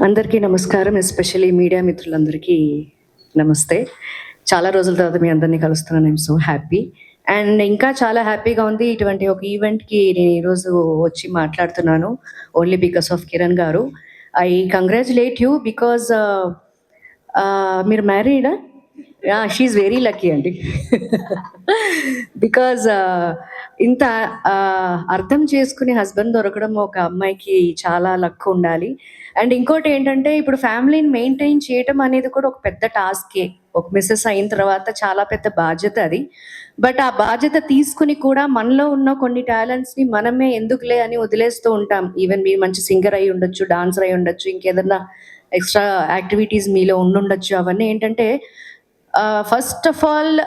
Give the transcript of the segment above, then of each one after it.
అందరికీ నమస్కారం, especially media మిత్రులందరికీ నమస్తే. చాలా రోజుల తర్వాత మీ అందరినీ కలుస్తున్నాను. ఐఎమ్ సో హ్యాపీ అండ్ ఇంకా చాలా హ్యాపీగా ఉంది. ఇటువంటి ఒక ఈవెంట్కి నేను ఈరోజు వచ్చి మాట్లాడుతున్నాను ఓన్లీ బికాస్ ఆఫ్ కిరణ్ గారు. ఐ కంగ్రాచులేట్ యూ బికాజ్ మీరు మ్యారీడా? షీఈ్ వెరీ లక్కీ అండి. బికాజ్ ఇంత అర్థం చేసుకునే హస్బెండ్ దొరకడం ఒక అమ్మాయికి చాలా లక్ ఉండాలి. అండ్ ఇంకోటి ఏంటంటే, ఇప్పుడు ఫ్యామిలీని మెయింటైన్ చేయటం అనేది కూడా ఒక పెద్ద టాస్కే. ఒక మిస్సెస్ అయిన తర్వాత చాలా పెద్ద బాధ్యత అది. బట్ ఆ బాధ్యత తీసుకుని కూడా మనలో ఉన్న కొన్ని టాలెంట్స్ని మనమే ఎందుకులే అని వదిలేస్తూ ఉంటాం. ఈవెన్ మీరు మంచి సింగర్ అయి ఉండొచ్చు, డాన్సర్ అయి ఉండొచ్చు, ఇంకేదన్నా ఎక్స్ట్రా యాక్టివిటీస్ మీలో ఉండుండొచ్చు. అవన్నీ ఏంటంటే ఫస్ట్ ఆఫ్ ఆల్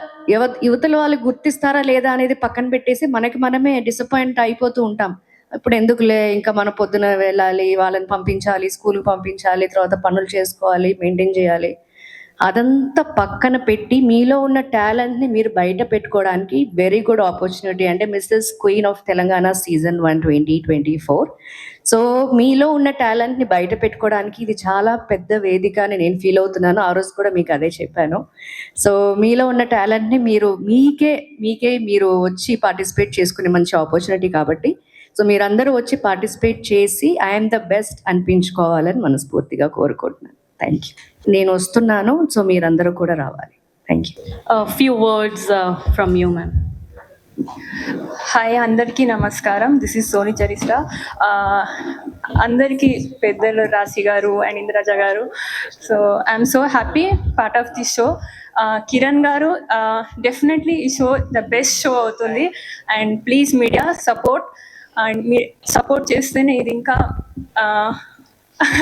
యువతల వాళ్ళు గుర్తిస్తారా లేదా అనేది పక్కన పెట్టేసి మనకి మనమే డిసప్పాయింట్ అయిపోతూ ఉంటాం. ఇప్పుడు ఎందుకులే, ఇంకా మన పొద్దున వెళ్ళాలి, వాళ్ళని పంపించాలి, స్కూల్కి పంపించాలి, తర్వాత పనులు చేసుకోవాలి, మెయింటైన్ చేయాలి. అదంతా పక్కన పెట్టి మీలో ఉన్న టాలెంట్ని మీరు బయట పెట్టుకోవడానికి వెరీ గుడ్ ఆపర్చునిటీ. అంటే Mrs queen of Telangana season 1 2024. So మీలో ఉన్న టాలెంట్ని బయట పెట్టుకోవడానికి ఇది చాలా పెద్ద వేదిక అని నేను ఫీల్ అవుతున్నాను. ఆ రోజు కూడా మీకు అదే చెప్పాను. సో మీలో ఉన్న టాలెంట్ని మీకే మీరు వచ్చి పార్టిసిపేట్ చేసుకునే మంచి ఆపర్చునిటీ కాబట్టి, సో మీరందరూ వచ్చి పార్టిసిపేట్ చేసి ఐఎమ్ ద బెస్ట్ అనిపించుకోవాలని మనస్ఫూర్తిగా కోరుకుంటున్నాను. Thank you. నేను వస్తున్నాను, సో మీరందరూ కూడా రావాలి. Thank you. Few words from you ma'am. Hi, అందరికీ నమస్కారం. This is Soni Charistra. అందరికీ పెద్దలు Rashi garu and Indraja garu. So I'm so happy part of this show. Kiran garu, definitely ఈ షో ద బెస్ట్ షో అవుతుంది. And please media support. And మీ సపోర్ట్ చేస్తేనే ఇది ఇంకా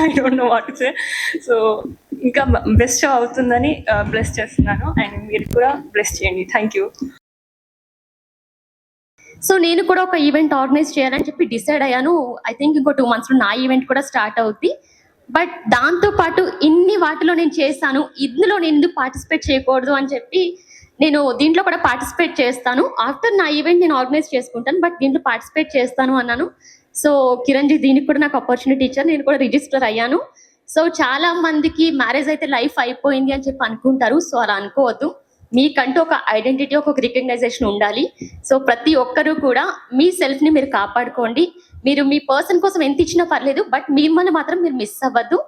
I don't know what to say. So ఇంకా బెస్ట్ షో అవుతుందని బ్లెస్ చేస్తున్నాను. అండ్ మీరు కూడా బ్లెస్ చేయండి. Thank you. సో నేను కూడా ఒక ఈవెంట్ ఆర్గనైజ్ చేయాలని చెప్పి డిసైడ్ అయ్యాను. ఐ థింక్ ఇంకో 2 monthsలో నా ఈవెంట్ కూడా స్టార్ట్ అవుద్ది. బట్ దాంతోపాటు ఇన్ని వాటిలో నేను చేస్తాను, ఇందులో నేను ఎందుకు పార్టిసిపేట్ చేయకూడదు అని చెప్పి నేను దీంట్లో కూడా పార్టిసిపేట్ చేస్తాను. ఆఫ్టర్ నా ఈవెంట్ నేను ఆర్గనైజ్ చేసుకుంటాను, బట్ దీంట్లో పార్టిసిపేట్ చేస్తాను అన్నాను. సో కిరణ్ జీ దీనికి కూడా నాకు ఆపర్చునిటీ ఇచ్చారు. నేను కూడా రిజిస్టర్ అయ్యాను. సో చాలా మందికి మ్యారేజ్ అయితే లైఫ్ అయిపోయింది అని చెప్పి అనుకుంటారు. సో అలా అనుకోవద్దు. మీకంటూ ఒక ఐడెంటిటీ, ఒక రికగ్నైజేషన్ ఉండాలి. సో ప్రతి ఒక్కరూ కూడా మీ సెల్ఫ్ని మీరు కాపాడుకోండి. మీరు మీ పర్సన్ కోసం ఎంత ఇచ్చినా పర్లేదు, బట్ మిమ్మల్ని మాత్రం మీరు మిస్ అవ్వద్దు.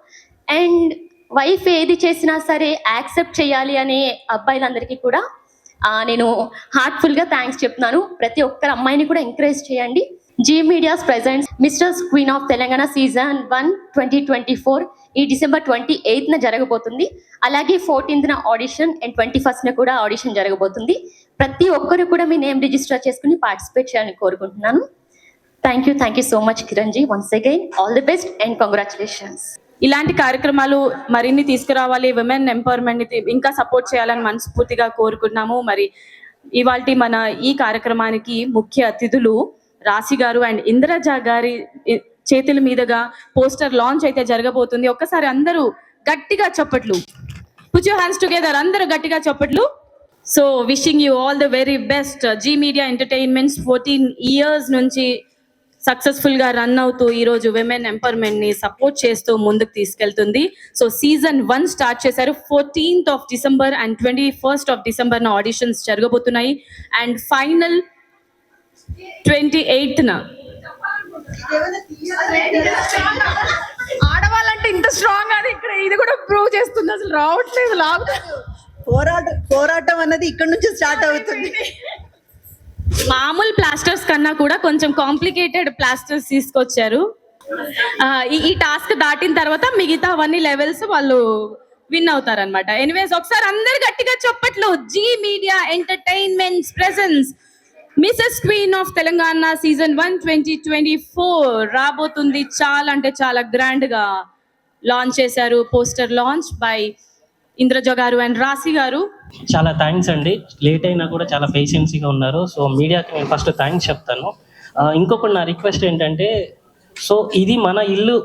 అండ్ వైఫ్ ఏది చేసినా సరే యాక్సెప్ట్ చేయాలి అనే అబ్బాయిలందరికీ కూడా నేను హార్ట్ఫుల్గా థ్యాంక్స్ చెప్తున్నాను. ప్రతి ఒక్కరు అమ్మాయిని కూడా ఎంకరేజ్ చేయండి. Zee medias presents Mrs queen of Telangana season 1 2024 ఈ December 28న జరగబోతుంది. అలాగే 14న ఆడిషన్ అండ్ 21న కూడా ఆడిషన్ జరగబోతుంది. ప్రతి ఒక్కరు కూడా మీ నేమ్ రిజిస్టర్ చేసుకుని పార్టిసిపేట్ చేయాలని కోరుకుంటున్నాను. Thank you so much Kiran ji. Once again all the best and congratulations. ఇలాంటి కార్యక్రమాలు మరిన్ని తీసుకురావాలి, విమెన్ ఎంపవర్మెంట్ని ఇంకా సపోర్ట్ చేయాలని మనస్ఫూర్తిగా కోరుకుంటున్నాము. మరి ఇవాల్టి మన ఈ కార్యక్రమానికి ముఖ్య అతిథులు రాశి గారు అండ్ ఇంద్రజ గారి చేతుల మీదుగా పోస్టర్ లాంచ్ అయితే జరగబోతుంది. ఒక్కసారి అందరూ గట్టిగా చప్పట్లు, పుట్ యువర్ హ్యాండ్స్ టుగెదర్, అందరూ గట్టిగా చప్పట్లు. So wishing you all the very best. Zee media entertainments 14 years నుంచి సక్సెస్ఫుల్గా రన్ అవుతూ ఈరోజు విమెన్ ఎంపవర్మెంట్ని సపోర్ట్ చేస్తూ ముందుకు తీసుకెళ్తుంది. సో సీజన్ 1 స్టార్ట్ చేశారు. 14th of December and 21st of December auditions జరగబోతున్నాయి. అండ్ ఫైనల్ 28న. ఆడవాళ్ళంటే ఇంత స్ట్రాంగ్ అది ఇక్కడ ఇది కూడా ప్రూవ్ చేస్తుంది. అసలు రావట్లేదు. పోరాటం అన్నది ఇక్కడ నుంచి స్టార్ట్ అవుతుంది. మామూలు ప్లాస్టర్స్ కన్నా కూడా కొంచెం కాంప్లికేటెడ్ ప్లాస్టర్స్ తీసుకొచ్చారు. ఈ టాస్క్ దాటిన తర్వాత మిగతా అవన్నీ లెవెల్స్ వాళ్ళు విన్ అవుతారనమాట. ఎనీవేస్ ఒకసారి అందరు గట్టిగా చెప్పట్లు. Zee media entertainments presence Mrs queen of Telangana season 1 2024 రాబోతుంది. చాలా అంటే చాలా గ్రాండ్ గా లాంచ్ చేశారు. పోస్టర్ లాంచ్ బై ఇంద్రజ గారు అండ్ రాశి గారు. చాలా థ్యాంక్స్ అండి. లేట్ అయినా కూడా చాలా పేషెన్సీగా ఉన్నారు. సో మీడియాకి నేను ఫస్ట్ థ్యాంక్స్ చెప్తాను. ఇంకొకటి నా రిక్వెస్ట్ ఏంటంటే, సో ఇది మన ఇల్లు.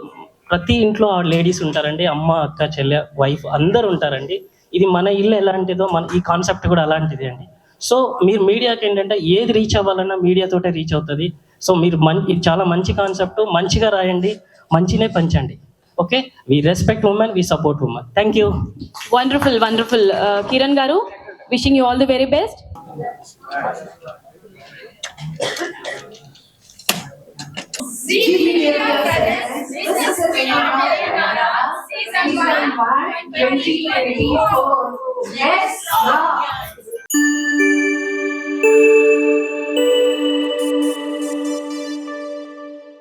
ప్రతి ఇంట్లో ఆ లేడీస్ ఉంటారండి, అమ్మ, అక్క, చెల్లె, వైఫ్ అందరు ఉంటారండి. ఇది మన ఇల్లు ఎలాంటిదో ఈ కాన్సెప్ట్ కూడా అలాంటిది అండి. సో మీరు మీడియాకి ఏంటంటే ఏది రీచ్ అవ్వాలన్నా మీడియాతోటే రీచ్ అవుతుంది. సో మీరు ఇది చాలా మంచి కాన్సెప్ట్. మంచిగా రాయండి, మంచినే పంచండి. Okay, we respect women, we support women. Thank you. Wonderful wonderful. Kiran garu, wishing you all the very best. Season 1, 2024. Yes,